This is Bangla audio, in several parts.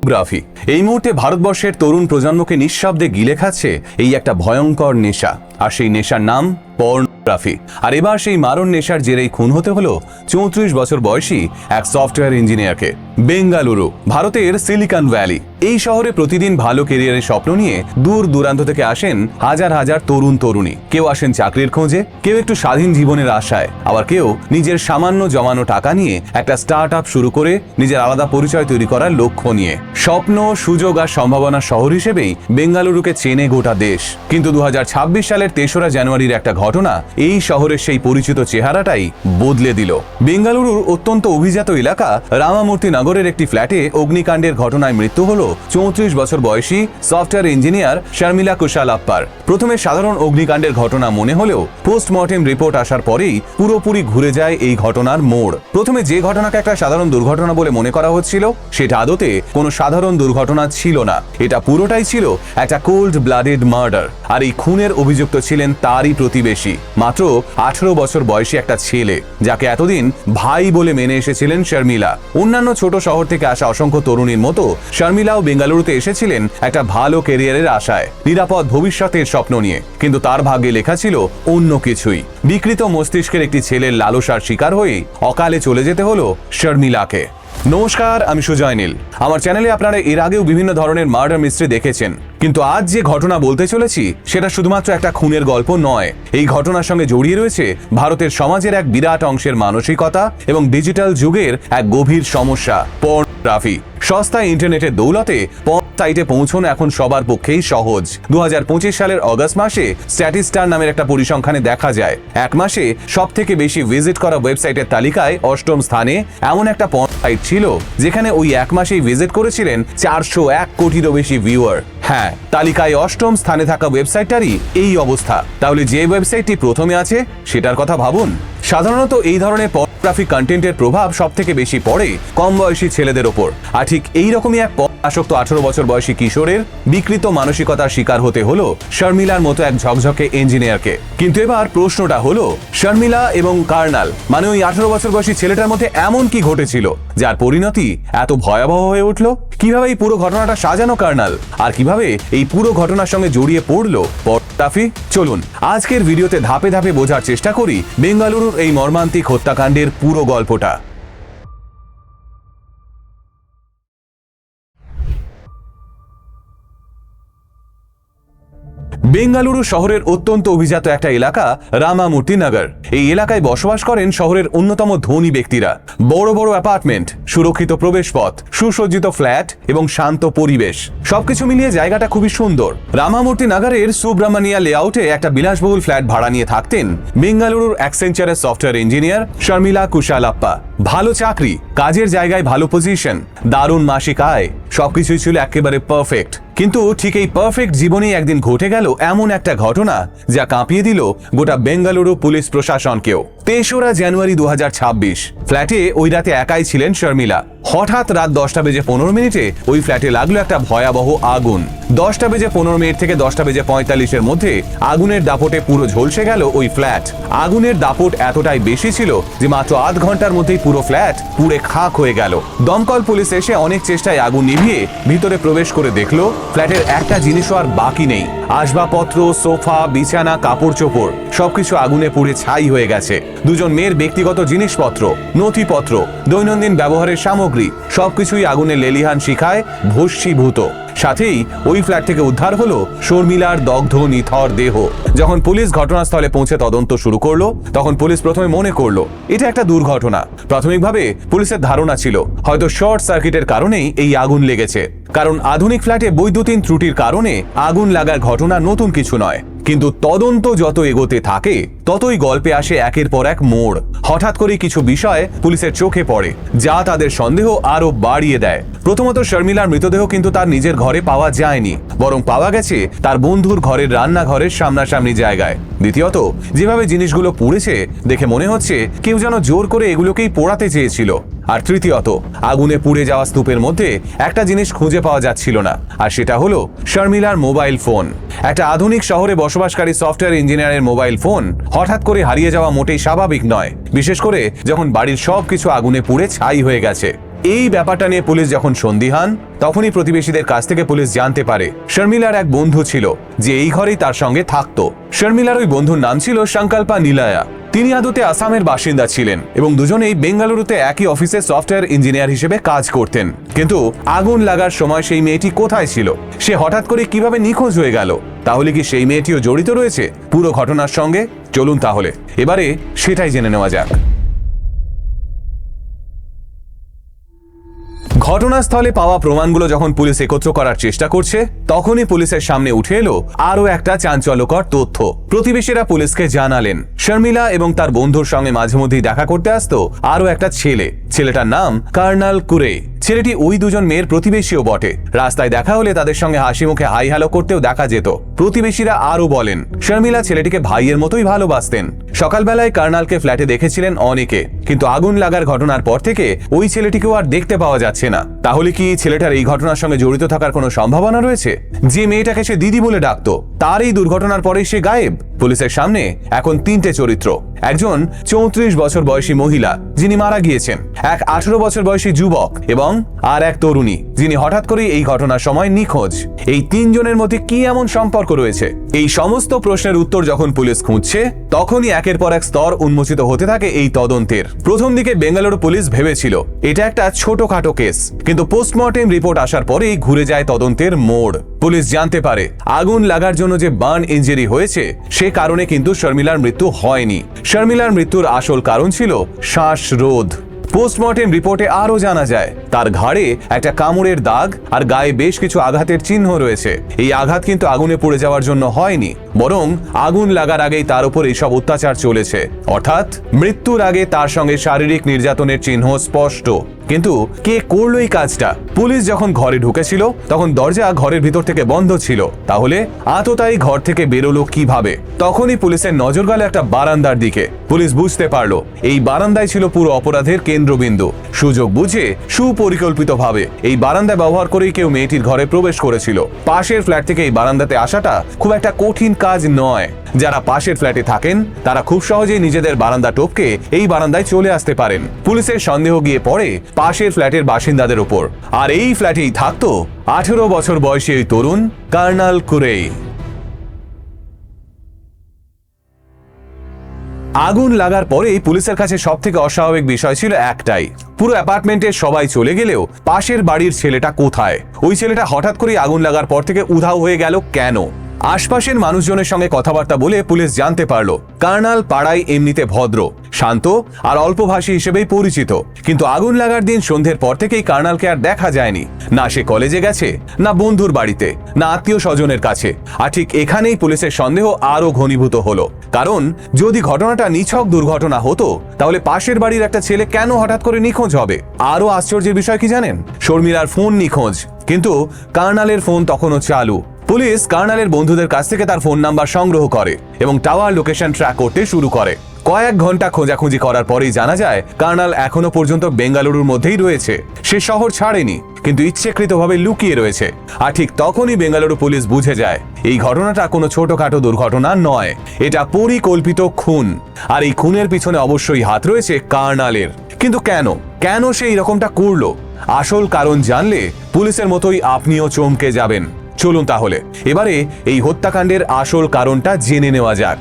পর্নোগ্রাফি এই মুহূর্তে ভারতবর্ষের তরুণ প্রজন্মকে নিঃশব্দে গিলে খাচ্ছে এই একটা ভয়ঙ্কর নেশা, আর সেই নেশার নাম পর্নোগ্রাফি। আর এবার সেই মারণ নেশার জেরেই খুন হতে হলো 34 বছর বয়সী এক সফটওয়্যার ইঞ্জিনিয়ারকে। বেঙ্গালুরু, ভারতের সিলিকন ভ্যালি, এই শহরে প্রতিদিন ভালো কেরিয়ারের স্বপ্ন নিয়ে দূর দূরান্ত থেকে আসেন হাজার হাজার তরুণ তরুণী। কেউ আসেন চাকরির খোঁজে, কেউ একটু স্বাধীন জীবনের আশায়, আবার কেউ নিজের সামান্য জমানো টাকা নিয়ে একটা স্টার্ট আপ শুরু করে নিজের আলাদা পরিচয় তৈরি করার লক্ষ্য নিয়ে। স্বপ্ন, সুযোগ আর সম্ভাবনার শহর হিসেবেই বেঙ্গালুরুকে চেনে গোটা দেশ। কিন্তু 2026 সালের 3রা জানুয়ারির একটা ঘটনা এই শহরের সেই পরিচিত চেহারাটাই বদলে দিল। বেঙ্গালুরুর অত্যন্ত অভিজাত এলাকা রামামূর্তি নগরের একটি ফ্ল্যাটে অগ্নিকাণ্ডের ঘটনায় মৃত্যু হল 34 বছর বয়সী সফটওয়্যার ইঞ্জিনিয়ার শর্মিলা কুশালাপ্পার। প্রথমে সাধারণ অগ্নিকাণ্ডের ঘটনা মনে হলেও পোস্টমর্টেম রিপোর্ট আসার পরেই পুরোপুরি ঘুরে যায় এই ঘটনার মোড়। প্রথমে যে ঘটনাকে একটা সাধারণ দুর্ঘটনা বলে মনে করা হচ্ছিল, সেটা আদতে কোনো সাধারণ দুর্ঘটনা ছিল না। এটা পুরোটাই ছিল একটা কোল্ড ব্লাডেড মার্ডার। আর এই খুনের অভিযুক্ত ছিলেন তারই প্রতিবেশী, মাত্র 18 বছর বয়সী একটা ছেলে, যাকে এতদিন ভাই বলে মেনে এসেছিলেন শর্মিলা। অন্যান্য ছোট শহর থেকে আসা অসংখ্য তরুণীর মতো শর্মিলাও বেঙ্গালুরুতে এসেছিলেন একটা ভালো ক্যারিয়ারের আশায়, নিরাপদ ভবিষ্যতের স্বপ্ন নিয়ে। কিন্তু তার ভাগ্যে লেখা ছিল অন্য কিছুই। বিকৃত মস্তিষ্কের একটি ছেলের লালসার শিকার হয়ে অকালে চলে যেতে হলো শর্মিলাকে। নমস্কার, আমি সুজয় নীল। আমার চ্যানেলে আপনারা এর আগেও বিভিন্ন ধরনের মার্ডার মিস্ট্রি দেখেছেন, কিন্তু আজ যে ঘটনা বলতে চলেছি সেটা শুধুমাত্র একটা খুনের গল্প নয়। এই ঘটনার সঙ্গে জড়িয়ে রয়েছে ভারতের সমাজের এক বিরাট অংশের মানসিকতা এবং ডিজিটাল যুগের এক গভীর সমস্যা, পর্নোগ্রাফি। সস্তা ইন্টারনেটের দৌলতে সাইটে পৌঁছানো এখন সবার পক্ষেই সহজ। 2025 সালের অগস্ট মাসে স্ট্যাটিস্টার নামের একটা পরিসংখ্যানে দেখা যায়, এক মাসে সব থেকে বেশি ভিজিট করা ওয়েবসাইটের তালিকায় 8ম স্থানে এমন একটা সাইট ছিল যেখানে ওই এক মাসেই ভিজিট করেছিলেন 401 কোটিরও বেশি ভিউয়ার। হ্যাঁ, তালিকায় 8ম স্থানে থাকা ওয়েবসাইটটারই এই অবস্থা। তাহলে যে ওয়েবসাইটটি প্রথমে আছে সেটার কথা ভাবুন। সাধারণত এই ধরনের পর্নোগ্রাফি কন্টেন্টের প্রভাব সব থেকে বেশি পড়ে কম বয়সী ছেলেদের ওপর। আর ঠিক এইরকমই এক আসক্ত 18 বছর বয়সী কিশোরের বিকৃত মানসিকতার শিকার হতে হলো শর্মিলার মতো এক ঝকঝকে ইঞ্জিনিয়ারকে। কিন্তু এবার প্রশ্নটা হলো, শর্মিলা এবং কার্নাল মানে ওই 18 বছর বয়সী ছেলেটার মধ্যে এমন কি ঘটেছিল যার পরিণতি এত ভয়াবহ হয়ে উঠল? কিভাবে এই পুরো ঘটনাটা সাজানো কার্নাল, আর কিভাবে এই পুরো ঘটনার সঙ্গে জড়িয়ে পড়লো পর্নোগ্রাফি? চলুন আজকের ভিডিওতে ধাপে ধাপে বোঝার চেষ্টা করি বেঙ্গালুরুর এই মর্মান্তিক হত্যাকাণ্ডের পুরো গল্পটা। বেঙ্গালুরু শহরের অত্যন্ত অভিজাত একটা এলাকা রামামূর্তি নগর। এই এলাকায় বসবাস করেন শহরের অন্যতম ধনী ব্যক্তিরা। বড় বড় অ্যাপার্টমেন্ট, সুরক্ষিত প্রবেশপথ, সুসজ্জিত ফ্ল্যাট এবং শান্ত পরিবেশ, সবকিছু মিলিয়ে জায়গাটা খুবই সুন্দর। রামামূর্তি নগরের সুব্রামানিয়া লেআউটে একটা বিলাসবহুল ফ্ল্যাট ভাড়া নিয়ে থাকতেন বেঙ্গালুরুর অ্যাকসেঞ্চারের সফটওয়্যার ইঞ্জিনিয়ার শর্মিলা কুশালাপ্পা। ভালো চাকরি, কাজের জায়গায় ভালো পজিশন, দারুণ মাসিক আয়, সবকিছুই ছিল একেবারে পারফেক্ট। কিন্তু ঠিক এই পারফেক্ট জীবনেই একদিন ঘটে গেল এমন একটা ঘটনা যা কাঁপিয়ে দিল গোটা বেঙ্গালুরু পুলিশ প্রশাসনকেও। 3রা জানুয়ারি 2026 ফ্ল্যাটে ওই রাতে একাই ছিলেন শর্মিলা। হঠাৎ রাত 10টা বেজে 15 মিনিটে ওই ফ্ল্যাটে লাগলো একটা ভয়াবহ আগুন। 10টা বেজে 15 মিনিট থেকে 10টা বেজে 45-এর মধ্যে আগুনের দাপটে পুরো ঝলসে গেল ওই ফ্ল্যাট। আগুনের দাপট এতটাই বেশি ছিল যে মাত্র আধ ঘন্টার মধ্যেই পুরো ফ্ল্যাট পুড়ে খাক হয়ে গেল। দমকল পুলিশ এসে অনেক চেষ্টায় আগুন নিভিয়ে ভিতরে প্রবেশ করে দেখলো ফ্ল্যাটের একটা জিনিসও আর বাকি নেই। আসবাবপত্র, সোফা, বিছানা, কাপড় চোপড় সবকিছু আগুনে পুড়ে ছাই হয়ে গেছে। দুজন মেয়ের ব্যক্তিগত জিনিসপত্র, নথিপত্র, দৈনন্দিন ব্যবহারের সামগ্রী সবকিছুই আগুনের লেলিহান শিখায় ভস্মীভূত। সাথেই ওই ফ্ল্যাট থেকে উদ্ধার হলো শর্মিলার দগ্ধ নিথর দেহ। যখন পুলিশ ঘটনাস্থলে পৌঁছে তদন্ত শুরু করলো, তখন পুলিশ প্রথমে মনে করলো এটা একটা দুর্ঘটনা। প্রাথমিকভাবে পুলিশের ধারণা ছিল হয়তো শর্ট সার্কিটের কারণেই এই আগুন লেগেছে, কারণ আধুনিক ফ্ল্যাটে বৈদ্যুতিন ত্রুটির কারণে আগুন লাগার ঘটনা নতুন কিছু নয়। কিন্তু তদন্ত যত এগোতে থাকে ততই গল্পে আসে একের পর এক মোড়। হঠাৎ করে কিছু বিষয় পুলিশের চোখে পড়ে যা তাদের সন্দেহ আরো বাড়িয়ে দেয়। প্রথমত, শর্মিলার মৃতদেহ কিন্তু তার নিজের ঘরে পাওয়া যায়নি, বরং পাওয়া গেছে তার বন্ধুর ঘরের রান্নাঘরের সামনাসামনি জায়গায়। দ্বিতীয়ত, যেভাবে জিনিসগুলো পুড়েছে দেখে মনে হচ্ছে কেউ যেন জোর করে এগুলোকেই পোড়াতে চেয়েছিল। আর তৃতীয়ত, আগুনে পুড়ে যাওয়া স্তূপের মধ্যে একটা জিনিস খুঁজে পাওয়া যাচ্ছিল না, আর সেটা হলো শর্মিলার মোবাইল ফোন। একটা আধুনিক শহরে বসবাসকারী সফটওয়্যার ইঞ্জিনিয়ারের মোবাইল ফোন হঠাৎ করে হারিয়ে যাওয়া মোটেই স্বাভাবিক নয়, বিশেষ করে যখন বাড়ির সবকিছু আগুনে পুড়ে ছাই হয়ে গেছে। এই ব্যাপারটা নিয়ে পুলিশ যখন সন্দিহান, তখনই প্রতিবেশীদের কাছ থেকে পুলিশ জানতে পারে শর্মিলার এক বন্ধু ছিল যে এই ঘরেই তার সঙ্গে থাকতো। শর্মিলার ওই বন্ধুর নাম ছিল সংকল্পা নীলায়া। তিনি আদতে আসামের বাসিন্দা ছিলেন এবং দুজনেই বেঙ্গালুরুতে একই অফিসে সফটওয়্যার ইঞ্জিনিয়ার হিসেবে কাজ করতেন। কিন্তু আগুন লাগার সময় সেই মেয়েটি কোথায় ছিল, সে হঠাৎ করে কিভাবে নিখোঁজ হয়ে গেল? তাহলে কি সেই মেয়েটিও জড়িত রয়েছে পুরো ঘটনার সঙ্গে? চলুন তাহলে এবারে সেটাই জেনে নেওয়া যাক। ঘটনাস্থলে পাওয়া প্রমাণগুলো যখন পুলিশ একত্র করার চেষ্টা করছে, তখনই পুলিশের সামনে উঠে এলো আরো একটা চাঞ্চল্যকর তথ্য। প্রতিবেশীরা পুলিশকে জানালেন শর্মিলা এবং তার বন্ধুর সঙ্গে মাঝে মধ্যেই দেখা করতে আসতো আরো একটা ছেলে। ছেলেটার নাম কর্নাল কুরে। ছেলেটি ওই দুজন মেয়ের প্রতিবেশীও বটে। রাস্তায় দেখা হলে তাদের সঙ্গে হাসি মুখে হাই হ্যালো করতেও দেখা যেত। প্রতিবেশীরা আরো বলেন শর্মিলা ছেলেটিকে ভাইয়ের মতোই ভালোবাসতেন। সকালবেলায় কর্নালকে ফ্ল্যাটে দেখেছিলেন অনেকে, কিন্তু আগুন লাগার ঘটনার পর থেকে ওই ছেলেটিকেও আর দেখতে পাওয়া যাচ্ছে না। তাহলে কি ছেলেটার এই ঘটনার সঙ্গে জড়িত থাকার কোনো সম্ভাবনা রয়েছে? যে মেয়েটাকে সে দিদি বলে ডাকতো, তার এই দুর্ঘটনার পরেই সে গায়েব। পুলিশের সামনে এখন তিনটে চরিত্র। একজন 34 বছর বয়সী মহিলা যিনি মারা গিয়েছেন, এক 18 বছর বয়সী যুবক এবং আর এক তরুণী যিনি হঠাৎ করেই এই ঘটনার সময় নিখোঁজ। এই তিনজনের মধ্যে কি এমন সম্পর্ক রয়েছে? এই সমস্ত প্রশ্নের উত্তর যখন পুলিশ খুঁজছে, তখনই একের পর এক স্তর উন্মোচিত হতে থাকে এই তদন্তের। প্রথম দিকে বেঙ্গালুরু পুলিশ ভেবেছিল এটা একটা ছোটখাটো কেস, কিন্তু পোস্টমর্টেম রিপোর্ট আসার পরেই ঘুরে যায় তদন্তের মোড়। পুলিশ জানতে পারে আগুন লাগার জন্য যে বার্ন ইনজুরি হয়েছে, সে কারণে কিন্তু শর্মিলার মৃত্যু হয়নি। শর্মিলার মৃত্যুর আসল কারণ ছিল শ্বাসরোধ। পোস্টমর্টেম রিপোর্টে আরো জানা যায় তার ঘাড়ে একটা কামড়ের দাগ আর গায়ে বেশ কিছু আঘাতের চিহ্ন রয়েছে। এই আঘাত কিন্তু আগুনে পড়ে যাওয়ার জন্য হয়নি, বরং আগুন লাগার আগেই তার উপর এইসব অত্যাচার চলেছে। অর্থাৎ মৃত্যুর আগে তার সঙ্গে শারীরিক নির্যাতনের চিহ্ন স্পষ্ট। কিন্তু কে করলো এই কাজটা? পুলিশ যখন ঘরে ঢুকেছিল তখন দরজা ঘরের ভিতর থেকে বন্ধ ছিল। তাহলে আততায়ী ঘর থেকে বেরোলো কিভাবে? তখনই পুলিশের নজর গেল একটা বারান্দার দিকে। পুলিশ বুঝতে পারলো এই বারান্দায় ছিল পুরো অপরাধের কেন্দ্রবিন্দু। সুযোগ বুঝে সুপরিকল্পিতভাবে এই বারান্দা ব্যবহার করেই কেউ মেয়েটির ঘরে প্রবেশ করেছিল। পাশের ফ্ল্যাট থেকে এই বারান্দাতে আসাটা খুব একটা কঠিন কাজ নয়। যারা পাশের ফ্ল্যাটে থাকেন তারা খুব সহজেই নিজেদের বারান্দা টপকে এই বারান্দায় চলে আসতে পারেন। পুলিশের সন্দেহ গিয়ে পড়ে পাশের ফ্ল্যাটের বাসিন্দাদের উপর। আর এই ফ্ল্যাটেই থাকতো 18 বছর বয়সী এই তরুণ কর্নাল কুরে। আগুন লাগার পরেই পুলিশের কাছে সবথেকে অস্বাভাবিক বিষয় ছিল একটাই, পুরো অ্যাপার্টমেন্টের সবাই চলে গেলেও পাশের বাড়ির ছেলেটা কোথায়? ওই ছেলেটা হঠাৎ করেই আগুন লাগার পর থেকে উধাও হয়ে গেল কেন? আশপাশের মানুষজনের সঙ্গে কথাবার্তা বলে পুলিশ জানতে পারলো কর্নাল পাড়ায় এমনিতে ভদ্র, শান্ত আর অল্পভাষী হিসেবেই পরিচিত। কিন্তু আগুন লাগার দিন সন্ধ্যের পর থেকেই কর্নালকে আর দেখা যায়নি। না সে কলেজে গেছে, না বন্ধুর বাড়িতে, না আত্মীয় স্বজনের কাছে। আর ঠিক এখানেই পুলিশের সন্দেহ আরো ঘনীভূত হলো। কারণ যদি ঘটনাটা নিছক দুর্ঘটনা হতো, তাহলে পাশের বাড়ির একটা ছেলে কেন হঠাৎ করে নিখোঁজ হবে? আরো আশ্চর্যের বিষয় কি জানেন? শর্মিলার ফোন নিখোঁজ, কিন্তু কর্নালের ফোন তখনও চালু। পুলিশ কর্নালের বন্ধুদের কাছ থেকে তার ফোন নাম্বার সংগ্রহ করে এবং টাওয়ার লোকেশন ট্র্যাক করতে শুরু করে। কয়েক ঘন্টা খোঁজাখুঁজি করার পরেই জানা যায় কর্নাল এখনো পর্যন্ত বেঙ্গালুরুর মধ্যেই রয়েছে। সে শহর ছাড়েনি, কিন্তু ইচ্ছাকৃতভাবে লুকিয়ে রয়েছে। আর ঠিক তখনই বেঙ্গালুরু পুলিশ বুঝে যায় এই ঘটনাটা কোনো ছোটখাটো দুর্ঘটনা নয়, এটা পরিকল্পিত খুন। আর এই খুনের পিছনে অবশ্যই হাত রয়েছে কর্নালের। কিন্তু কেন সে এরকমটা করলো? আসল কারণ জানলে পুলিশের মতোই আপনিও চমকে যাবেন। চলুন তাহলে এবারে এই হত্যাকাণ্ডের আসল কারণটা জেনে নেওয়া যাক।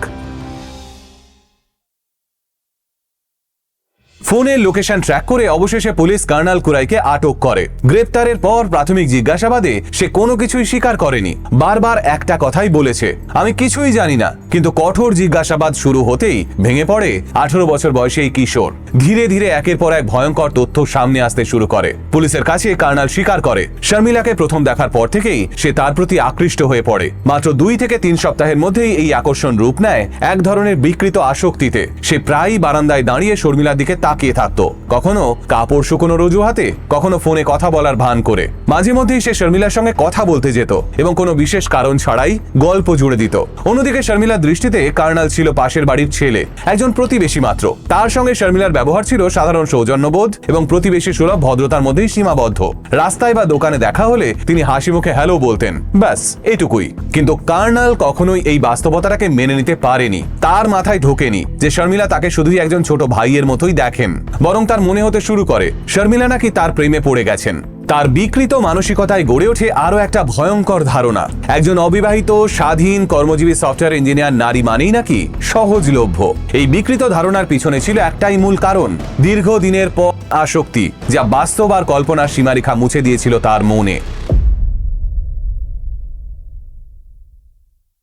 ফোনের লোকেশন ট্র্যাক করে অবশেষে পুলিশ কর্নাল কুরাইকে আটক করে। গ্রেপ্তারের পর প্রাথমিক জিজ্ঞাসাবাদে সে কোনো কিছুই স্বীকার করেনি। বারবার একটা কথাই বলেছে, আমি কিছুই জানি না। কিন্তু কঠোর জিজ্ঞাসাবাদ শুরু হতেই ভেঙে পড়ে 18 বছর বয়সী এই কিশোর। ধীরে ধীরে একের পর এক ভয়ঙ্কর তথ্য সামনে আসতে শুরু করে। পুলিশের কাছে কর্নাল স্বীকার করে শর্মিলাকে প্রথম দেখার পর থেকেই সে তার প্রতি আকৃষ্ট হয়ে পড়ে। মাত্র 2 থেকে 3 সপ্তাহের মধ্যেই এই আকর্ষণ রূপ নেয় এক ধরনের বিকৃত আসক্তিতে। সে প্রায়ই বারান্দায় দাঁড়িয়ে শর্মিলার দিকে তাকিয়ে থাকতো, কখনো কাপড় শুকোনোর অজুহাতে, কখনো ফোনে কথা বলার ভান করে। মাঝে মধ্যেই সে শর্মিলার সঙ্গে কথা বলতে যেত এবং কোনো বিশেষ কারণ ছাড়াই গল্প জুড়ে দিত। অন্যদিকে শর্মিলার দৃষ্টিতে কার্নাল ছিল পাশের বাড়ির ছেলে, একজন প্রতিবেশী মাত্র। তার সঙ্গে শর্মিলার ব্যবহার ছিল সাধারণ সৌজন্যবোধ এবং প্রতিবেশী সুলভ ভদ্রতার মধ্যেই সীমাবদ্ধ। রাস্তায় বা দোকানে দেখা হলে তিনি হাসি মুখে হ্যালো বলতেন, ব্যাস এটুকুই। কিন্তু কার্নাল কখনোই এই বাস্তবতাটাকে মেনে নিতে পারেনি। তার মাথায় ঢোকেনি যে শর্মিলা তাকে শুধুই একজন ছোট ভাইয়ের মতোই দেখেন, বরং তার মনে হতে শুরু করে শর্মিলা নাকি তার প্রেমে পড়ে গেছেন। তার বিকৃত মানসিকতায় গড়ে ওঠে আরো একটা ভয়ঙ্কর ধারণা, একজন অবিবাহিত স্বাধীন কর্মজীবী সফটওয়্যার ইঞ্জিনিয়ার নারী মানেই নাকি সহজলভ্য। এই বিকৃত ধারণার পিছনে ছিল একটাই মূল কারণ, দীর্ঘদিনের পর আসক্তি, যা বাস্তব আর কল্পনার সীমারেখা মুছে দিয়েছিল তার মনে।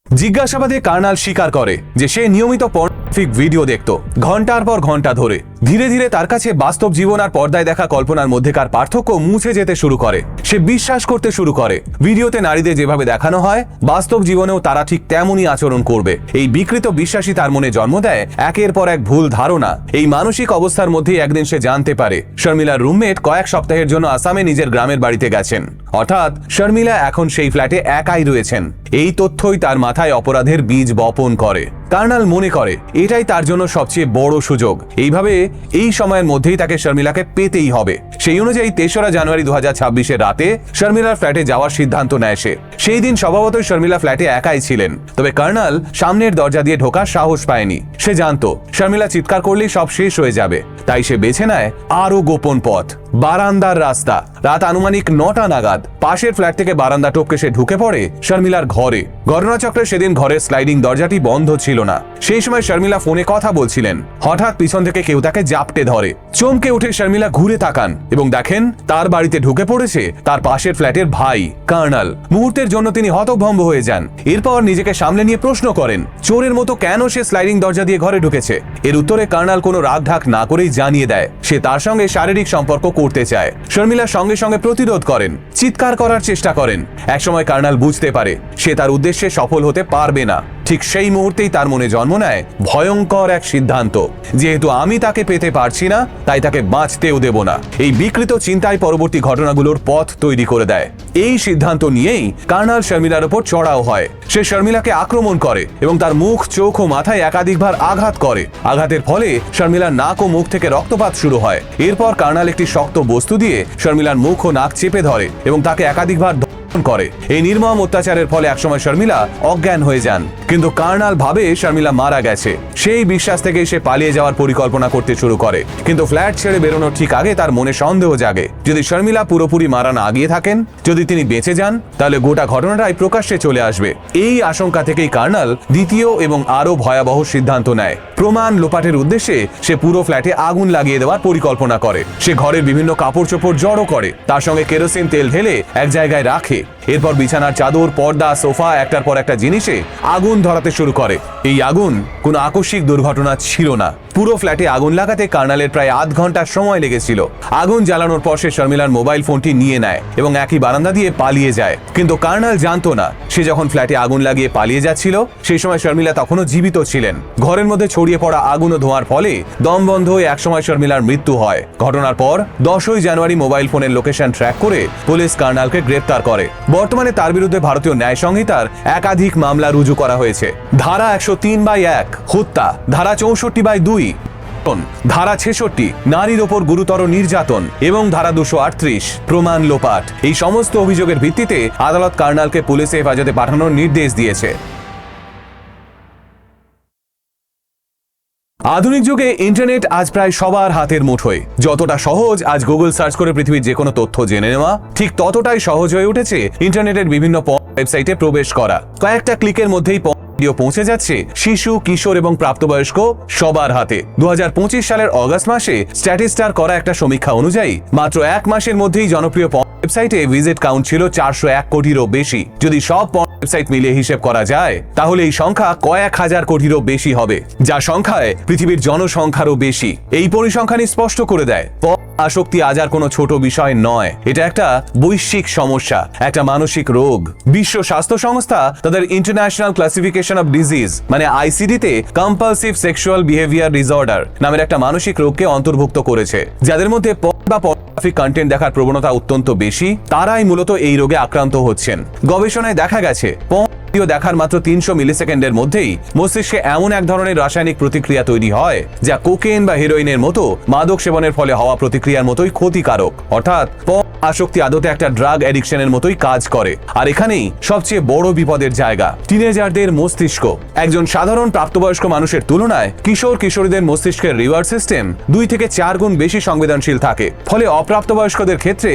জিজ্ঞাসাবাদে কার্নাল স্বীকার করে যে সে নিয়মিত পর্নোগ্রাফিক ভিডিও দেখত, ঘন্টার পর ঘন্টা ধরে। ধীরে ধীরে তার কাছে বাস্তব জীবন আর পর্দায় দেখা কল্পনার মধ্যেকার পার্থক্য মুছে যেতে শুরু করে। সে বিশ্বাস করতে শুরু করে ভিডিওতে নারীদের যেভাবে দেখানো হয় বাস্তব জীবনেও তারা ঠিক তেমনই আচরণ করবে। এই বিকৃত বিশ্বাসই তার মনে জন্ম দেয় একের পর এক ভুল ধারণা। এই মানসিক অবস্থার মধ্যেই একদিন সে জানতে পারে শর্মিলার রুমমেট কয়েক সপ্তাহের জন্য আসামে নিজের গ্রামের বাড়িতে গেছেন, অর্থাৎ শর্মিলা এখন সেই ফ্ল্যাটে একাই রয়েছেন। এই তথ্যই তার মাথায় অপরাধের বীজ বপন করে। কার্নাল মনে করে এটাই তার জন্য সবচেয়ে বড় সুযোগ। এইভাবে এই সময়ের মধ্যেই তাকে শর্মিলাকে পেতেই হবে। সেই অনুযায়ী ৩রা জানুয়ারি ২০২৬ রাতে শর্মিলার ফ্ল্যাটে যাওয়ার সিদ্ধান্ত নেয় সে। সেই দিন স্বভাবতই শর্মিলা ফ্ল্যাটে একাই ছিলেন, তবে কার্নাল সামনের দরজা দিয়ে ঢোকার সাহস পায়নি। সে জানতো শর্মিলা চিৎকার করলেই সব শেষ হয়ে যাবে, তাই সে বেছে নেয় আরো গোপন পথ, বারান্দার রাস্তা। রাত আনুমানিক ৯টা নাগাদ পাশের ফ্ল্যাট থেকে বারান্দা টপকে সে ঢুকে পড়ে শর্মিলার ঘরে। ঘটনাচক্রে সেদিন ঘরের স্লাইডিং দরজাটি বন্ধ ছিল না। সেই সময় শর্মিলা ফোনে কথা বলছিলেন। হঠাৎ পিছন থেকে কেউ তাকে জাপটে ধরে। চমকে উঠে শর্মিলা ঘুরে তাকান এবং দেখেন তার বাড়িতে ঢুকে পড়েছে তার পাশের ফ্ল্যাটের ভাই কার্নাল। মুহূর্তের জন্য তিনি হতভম্ব হয়ে যান। এরপর নিজেকে সামলে নিয়ে প্রশ্ন করেন চোরের মতো কেন সে স্লাইডিং দরজা দিয়ে ঘরে ঢুকেছে। এর উত্তরে কার্নাল কোনো রাগ ঢাক না করেই জানিয়ে দেয় সে তার সঙ্গে শারীরিক সম্পর্ক করতে চায়। শর্মিলা সঙ্গে সঙ্গে প্রতিরোধ করেন, চিৎকার করার চেষ্টা করেন। একসময় কার্নাল বুঝতে পারে সে তার উদ্দেশ্যে সফল হতে পারবে না। ঠিক সেই মুহূর্তেই তার মনে জন্ম নেয় ভয়ঙ্কর এক সিদ্ধান্ত, যেহেতু আমি তাকে পেতে পারছি না তাই তাকে বাঁচতেও দেব না। এই বিকৃত চিন্তায় পরবর্তী ঘটনাগুলোর পথ তৈরি করে দেয়। এই সিদ্ধান্ত নিয়েই কার্নাল শর্মিলার উপর চড়াও হয়। সে শর্মিলাকে আক্রমণ করে এবং তার মুখ, চোখ ও মাথায় একাধিকবার আঘাত করে। আঘাতের ফলে শর্মিলার নাক ও মুখ থেকে রক্তপাত শুরু হয়। এরপর কার্নাল একটি শক্ত বস্তু দিয়ে শর্মিলার মুখ ও নাক চেপে ধরে এবং তাকে একাধিকবার করে। এই নির্মম অত্যাচারের ফলে একসময় শর্মিলা অজ্ঞান হয়ে যান, কিন্তু কার্নাল ভাবে শর্মিলা মারা গেছে। সেই বিশ্বাস থেকে সে পালিয়ে যাওয়ার পরিকল্পনা করতে শুরু করে। কিন্তু ফ্ল্যাট ছেড়ে বেরোনোর ঠিক আগে তার মনে সন্দেহ জাগে, যদি শর্মিলা পুরোপুরি মারা না গিয়ে থাকেন, যদি তিনি বেঁচে যান, তাহলে গোটা ঘটনাটাই প্রকাশ্যে চলে আসবে। এই আশঙ্কা থেকেই কার্নাল দ্বিতীয় এবং আরো ভয়াবহ সিদ্ধান্ত নেয়। প্রমাণ লোপাটের উদ্দেশ্যে সে পুরো ফ্ল্যাটে আগুন লাগিয়ে দেওয়ার পরিকল্পনা করে। সে ঘরের বিভিন্ন কাপড় চোপড় জড়ো করে, তার সঙ্গে কেরোসিন তেল ঢেলে এক জায়গায় রাখে। এরপর বিছানার চাদর, পর্দা, সোফা একটার পর একটা জিনিসে আগুন ধরাতে শুরু করে। এই আগুন কোনো আকস্মিক দুর্ঘটনা ছিল না। পুরো ফ্ল্যাটে আগুন লাগাতে কার্নালের প্রায় আধ ঘন্টার সময় লেগেছিল। আগুন জ্বালানোর পর সে শর্মিলার মোবাইল ফোনটি নিয়ে নেয় এবং একই বারান্দা দিয়ে পালিয়ে যায়। কিন্তু কার্নাল জানতো না সে যখন ফ্ল্যাটে আগুন লাগিয়ে পালিয়ে যাচ্ছিল সেই সময় শর্মিলা তখনও জীবিত ছিলেন। ঘরের মধ্যে ছড়িয়ে পড়া আগুন ও ধোঁয়ার ফলে দম বন্ধ হয়ে একসময় শর্মিলার মৃত্যু হয়। ঘটনার পর 10ই জানুয়ারি মোবাইল ফোনের লোকেশন ট্র্যাক করে পুলিশ কার্নালকে গ্রেপ্তার করে। বর্তমানে তার বিরুদ্ধে ভারতীয় ন্যায় সংহিতার একাধিক মামলা রুজু করা হয়েছে। ধারা 103/1 হত্যা, ধারা 64/2 ধারা 66 নারীর ওপর গুরুতর নির্যাতন এবং ধারা 238 প্রমাণ লোপাট। এই সমস্ত অভিযোগের ভিত্তিতে আদালত কার্নালকে পুলিশে হেফাজতে পাঠানোর নির্দেশ দিয়েছে। আধুনিক যুগে ইন্টারনেট আজ প্রায় সবার হাতের মুঠোয়। যতটা সহজ আজ গুগল সার্চ করে পৃথিবীর যে কোনো তথ্য জেনে নেওয়া, ঠিক ততটাই সহজ হয়ে উঠেছে ইন্টারনেটের বিভিন্ন ওয়েবসাইটে প্রবেশ করা। কয়েকটা ক্লিকের মধ্যেই ভিডিও পৌঁছে যাচ্ছে শিশু, কিশোর এবং প্রাপ্তবয়স্ক সবার হাতে। 2025 সালের অগস্ট মাসে স্ট্যাটিস্টার করা একটা সমীক্ষা অনুযায়ী মাত্র 1 মাসের মধ্যেই জনপ্রিয় ওয়েবসাইটে ভিজিট কাউন্ট ছিল 401 কোটিরও বেশি। যদি সব ওয়েবসাইট মিলিয়ে হিসেব করা যায় তাহলে এই সংখ্যা কয়েক হাজার কোটিরও বেশি হবে, যা সংখ্যায় পৃথিবীর জনসংখ্যারও বেশি। এই পরিসংখ্যানই স্পষ্ট করে দেয় আসক্তি আজ আর কোনো ছোট বিষয় নয়। এটা একটা বৈশ্বিক সমস্যা, একটা মানসিক রোগ। বিশ্ব স্বাস্থ্য সংস্থা তাদের international classification classification of disease মানে আইসিডি-তে কম্পালসিভ সেক্সুয়াল বিহেভিয়ার ডিসঅর্ডার নামের একটা মানসিক রোগকে অন্তর্ভুক্ত করেছে, যাদের মধ্যে বা পর্নোগ্রাফিক কন্টেন্ট দেখার প্রবণতা অত্যন্ত বেশি, তারাই মূলত এই রোগে আক্রান্ত হচ্ছেন। গবেষণায় দেখা গেছে ভিডিও দেখার মাত্র 300 মিলিসেকেন্ডের মধ্যেই মস্তিষ্কে এমন এক ধরনের রাসায়নিক প্রতিক্রিয়া তৈরি হয় যা কোকেন বা হেরোইনের মতো মাদক সেবনের ফলে হওয়া প্রতিক্রিয়ার মতোই ক্ষতিকারক। অর্থাৎ আসক্তি আদতে একটা ড্রাগ অ্যাডিকশনের মতোই কাজ করে। আর এখানেই সবচেয়ে বড় বিপদের জায়গা, টিনেজারদের মস্তিষ্ক। একজন সাধারণ প্রাপ্তবয়স্ক মানুষের তুলনায় কিশোর কিশোরীদের মস্তিষ্কের রিওয়ার্ড সিস্টেম 2 থেকে 4 গুণ বেশি সংবেদনশীল থাকে, ফলে অপ্রাপ্তবয়স্কদের ক্ষেত্রে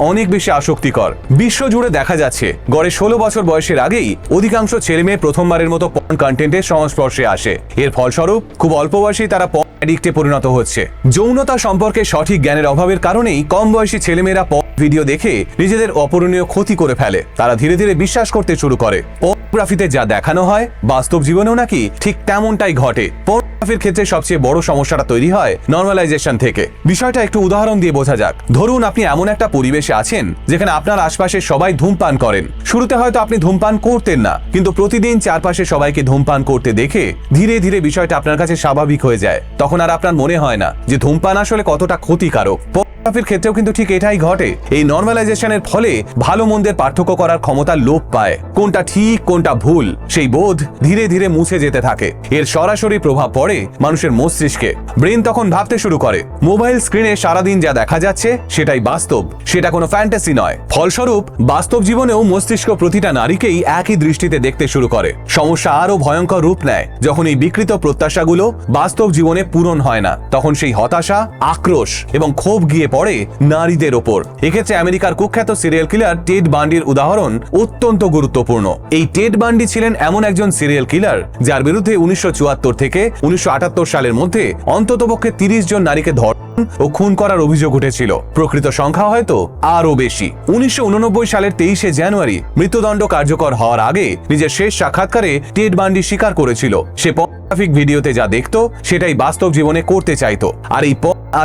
অনেক বেশি আসক্তিকর। বিশ্বজুড়ে দেখা যাচ্ছে গড়ে 16 বছর বয়সের আগেই অধিকাংশ ছেলেমেয়ে প্রথমবারের মতো পর্ন কন্টেন্টের সংস্পর্শে আসে। এর ফলস্বরূপ খুব অল্প বয়সেই তারা পর্ন অ্যাডিক্টে পরিণত হচ্ছে। যৌনতা সম্পর্কে সঠিক জ্ঞানের অভাবের কারণেই কম বয়সী ছেলেমেয়েরা ভিডিও দেখে নিজেদের অপূরণীয় ক্ষতি করে ফেলে। তারা ধীরে ধীরে বিশ্বাস করতে শুরু করে পর্নোগ্রাফিতে যা দেখানো হয় বাস্তব জীবনেও নাকি ঠিক তেমনটাই ঘটে। পর্নোগ্রাফির ক্ষেত্রে সবচেয়ে বড় সমস্যাটা তৈরি হয় নরমালাইজেশন থেকে। বিষয়টা একটু উদাহরণ দিয়ে বোঝা যাক। ধরুন আপনি এমন একটা পরিবেশে আছেন যেখানে আপনার আশপাশে সবাই ধূমপান করেন। শুরুতে হয়তো আপনি ধূমপান করতেন না, কিন্তু প্রতিদিন চারপাশে সবাইকে ধূমপান করতে দেখে ধীরে ধীরে বিষয়টা আপনার কাছে স্বাভাবিক হয়ে যায়। তখন আর আপনার মনে হয় না যে ধূমপান আসলে কতটা ক্ষতিকারক। পর্নোগ্রাফির ক্ষেত্রেও কিন্তু ঠিক এটাই ঘটে। এই নরমালাইজেশনের ফলে ভালো মন্দের পার্থক্য করার ক্ষমতা লোপ পায়। কোনটা ঠিক কোনটা ভুল সেই বোধ ধীরে ধীরে মুছে যেতে থাকে। এর সরাসরি প্রভাব পড়ে মানুষের মস্তিষ্কে। ব্রেন তখন ভাবতে শুরু করে মোবাইল স্ক্রিনে সারাদিন যা দেখা যাচ্ছে সেটাই বাস্তব, সেটা কোনো ফ্যান্টাসি নয়। ফলস্বরূপ বাস্তব জীবনেও মস্তিষ্ক প্রতিটা নারীকেই একই দৃষ্টিতে দেখতে শুরু করে। সমস্যা আরো ভয়ঙ্কর রূপ নেয় যখন এই বিকৃত প্রত্যাশাগুলো বাস্তব জীবনে পূরণ হয় না। তখন সেই হতাশা, আক্রোশ এবং ক্ষোভ গিয়ে পড়ে নারীদের ওপর। এক্ষেত্রে আমেরিকার কুখ্যাত সিরিয়াল কিলার টেড বান্ডির উদাহরণ অত্যন্ত গুরুত্বপূর্ণ। এই টেড বান্ডি ছিলেন এমন একজন সিরিয়াল কিলার যার বিরুদ্ধে 1974 থেকে 1978 সালের মধ্যে অন্ততপক্ষে 30 জন নারীকে ধর্ষণ ও খুন করার অভিযোগ উঠেছিল। প্রকৃত সংখ্যা হয়তো আরো বেশি। 1989 সালের 23শে জানুয়ারি মৃত্যুদণ্ড কার্যকর হওয়ার আগে নিজের শেষ সাক্ষাৎকারে টেড বান্ডি স্বীকার করেছিল সে পর্নোগ্রাফিক ভিডিওতে যা দেখতো সেটাই বাস্তব জীবনে করতে চাইতো। আর এই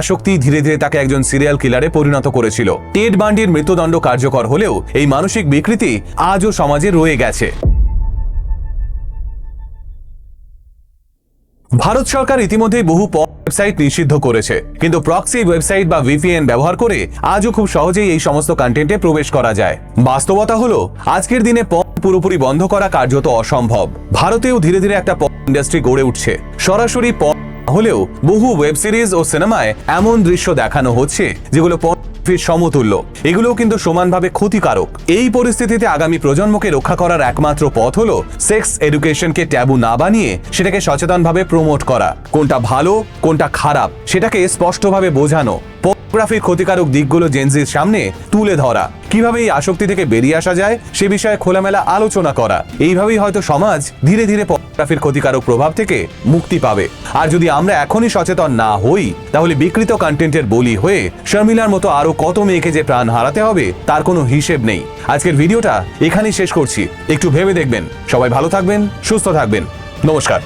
আসক্তি ধীরে ধীরে তাকে একজন সিরিয়াল কিলারে পরিণত করেছিল। টেড বান্ডির মৃত্যুদণ্ড কার্যকর হলেও এই মানসিক বিকৃতি আজও সমাজে রয়ে গেছে। ভারত সরকার ইতিমধ্যেই বহু ওয়েবসাইট নিষিদ্ধ করেছে, কিন্তু প্রক্সি ওয়েবসাইট বা ভিপিএন ব্যবহার করে আজও খুব সহজেই এই সমস্ত কন্টেন্টে প্রবেশ করা যায়। বাস্তবতা হলো আজকের দিনে পুরোপুরি বন্ধ করা কার্যত অসম্ভব। ভারতেও ধীরে ধীরে একটা ইন্ডাস্ট্রি গড়ে উঠছে। সরাসরি হলেও বহু ওয়েব সিরিজ ও সিনেমায় এমন দৃশ্য দেখানো হচ্ছে যেগুলো সমতুল্য। এগুলোও কিন্তু সমানভাবে ক্ষতিকারক। এই পরিস্থিতিতে আগামী প্রজন্মকে রক্ষা করার একমাত্র পথ হলো সেক্স এডুকেশনকে ট্যাবু না বানিয়ে সেটাকে সচেতনভাবে প্রমোট করা। কোনটা ভালো কোনটা খারাপ সেটাকে স্পষ্টভাবে বোঝানো, পর্নোগ্রাফির ক্ষতিকারক দিকগুলো জেনজির সামনে তুলে ধরা, কিভাবে এই আসক্তি থেকে বেরিয়ে আসা যায় সে বিষয়ে খোলামেলা আলোচনা করা। এইভাবেই হয়তো সমাজ ধীরে ধীরে পর্নোগ্রাফির ক্ষতিকারক প্রভাব থেকে মুক্তি পাবে। আর যদি আমরা এখনই সচেতন না হই তাহলে বিকৃত কন্টেন্টের বলি হয়ে শর্মিলার মতো আরো কত মেয়েকে যে প্রাণ হারাতে হবে তার কোনো হিসেব নেই। আজকের ভিডিওটা এখানেই শেষ করছি। একটু ভেবে দেখবেন। সবাই ভালো থাকবেন, সুস্থ থাকবেন। নমস্কার।